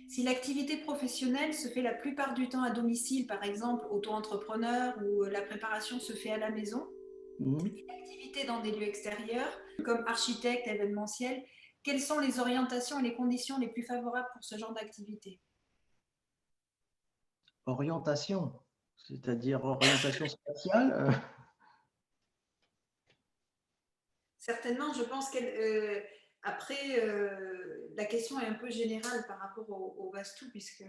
Si l'activité professionnelle se fait la plupart du temps à domicile, par exemple auto-entrepreneur, ou la préparation se fait à la maison, Mhm. activité dans des lieux extérieurs, comme architecte, événementiel, quelles sont les orientations et les conditions les plus favorables pour ce genre d'activité? Orientation, c'est-à-dire orientation spatiale. Certainement, je pense qu'elle. Après, la question est un peu générale par rapport au Vastou, puisque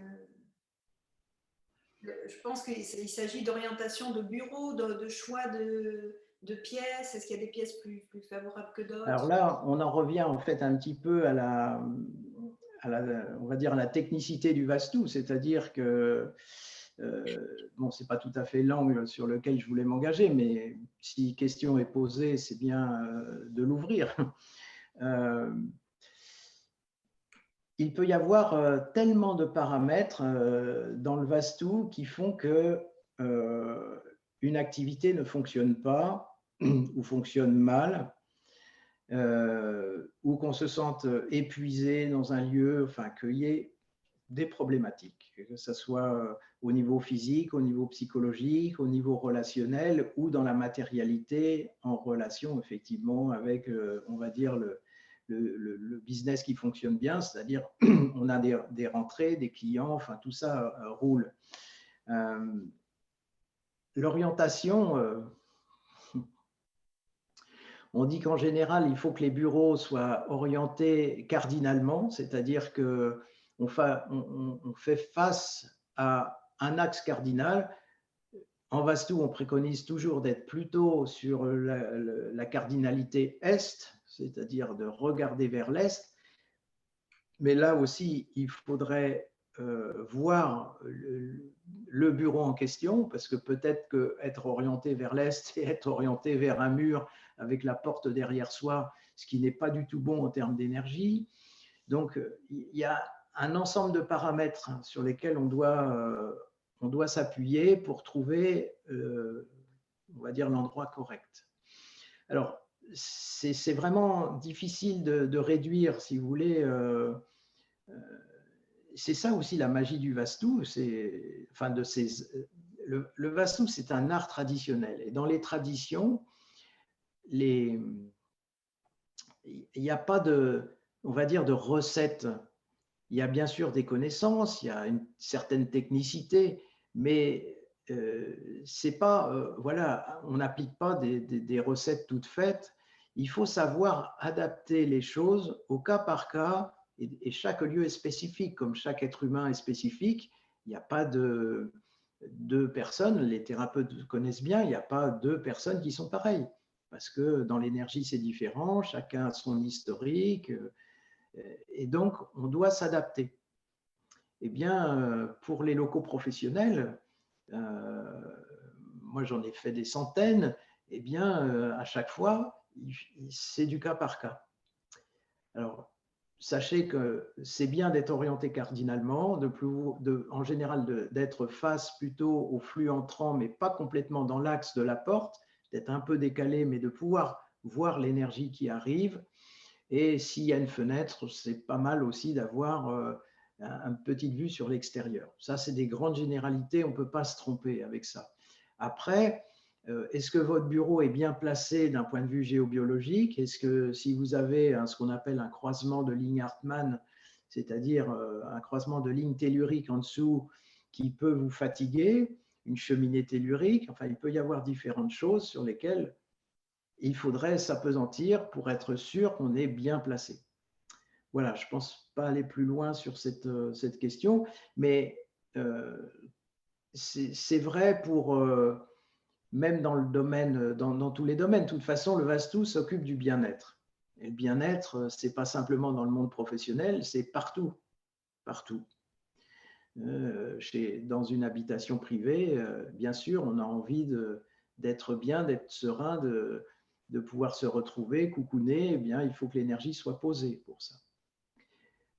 je pense qu'il s'agit d'orientation de bureau, de choix de pièces. Est-ce qu'il y a des pièces plus favorables que Alors d'autres? là, on en revient en fait un petit peu on va dire à la technicité du Vastou, c'est-à-dire que bon, c'est pas tout à fait l'angle sur lequel je voulais m'engager, mais si question est posée, c'est bien de l'ouvrir. Euh, il peut y avoir tellement de paramètres dans le Vastou qui font que une activité ne fonctionne pas ou fonctionne mal, ou qu'on se sente épuisé dans un lieu, enfin qu'il y ait des problématiques, que ce soit au niveau physique, au niveau psychologique, au niveau relationnel ou dans la matérialité en relation effectivement avec, on va dire, le business qui fonctionne bien, c'est-à-dire on a des rentrées, des clients, enfin tout ça roule. L'orientation, on dit qu'en général, il faut que les bureaux soient orientés cardinalement, c'est-à-dire qu'on fait face à un axe cardinal. En Vastou, on préconise toujours d'être plutôt sur la cardinalité est, c'est-à-dire de regarder vers l'est. Mais là aussi, il faudrait voir le bureau en question, parce que peut-être qu'être orienté vers l'est et être orienté vers un mur avec la porte derrière soi, ce qui n'est pas du tout bon en termes d'énergie. Donc, il y a un ensemble de paramètres sur lesquels on doit s'appuyer pour trouver, on va dire, l'endroit correct. Alors, c'est vraiment difficile de réduire, si vous voulez. C'est ça aussi la magie du Vastu. Enfin, le Vastu, c'est un art traditionnel. Et dans les traditions, il n'y a pas de, on va dire, de recette. Il y a bien sûr des connaissances, il y a une certaine technicité, mais c'est pas, voilà, on n'applique pas des recettes toutes faites. Il faut savoir adapter les choses au cas par cas, et chaque lieu est spécifique, comme chaque être humain est spécifique. Il n'y a pas de deux personnes, les thérapeutes connaissent bien, il n'y a pas deux personnes qui sont pareilles, parce que dans l'énergie c'est différent, chacun a son historique, et donc on doit s'adapter. Eh bien, pour les locaux professionnels, euh, moi j'en ai fait des centaines, eh bien, à chaque fois, c'est du cas par cas. Alors, sachez que c'est bien d'être orienté cardinalement, en général d'être face plutôt au flux entrant, mais pas complètement dans l'axe de la porte, d'être un peu décalé, mais de pouvoir voir l'énergie qui arrive. Et s'il y a une fenêtre, c'est pas mal aussi d'avoir une petite vue sur l'extérieur. Ça, c'est des grandes généralités, on ne peut pas se tromper avec ça. Après, est-ce que votre bureau est bien placé d'un point de vue géobiologique? Est-ce que si vous avez ce qu'on appelle un croisement de lignes Hartmann, c'est-à-dire un croisement de lignes telluriques en dessous qui peut vous fatiguer, une cheminée tellurique, enfin, il peut y avoir différentes choses sur lesquelles il faudrait s'apesantir pour être sûr qu'on est bien placé. Voilà, je ne pense pas aller plus loin sur cette question, mais euh, c'est vrai pour même dans le domaine, dans tous les domaines. De toute façon, le Vastu s'occupe du bien-être. Et le bien-être, ce n'est pas simplement dans le monde professionnel, c'est partout, partout. Dans une habitation privée, bien sûr, on a envie d'être bien, d'être serein, de pouvoir se retrouver, coucouner. Eh bien, il faut que l'énergie soit posée pour ça.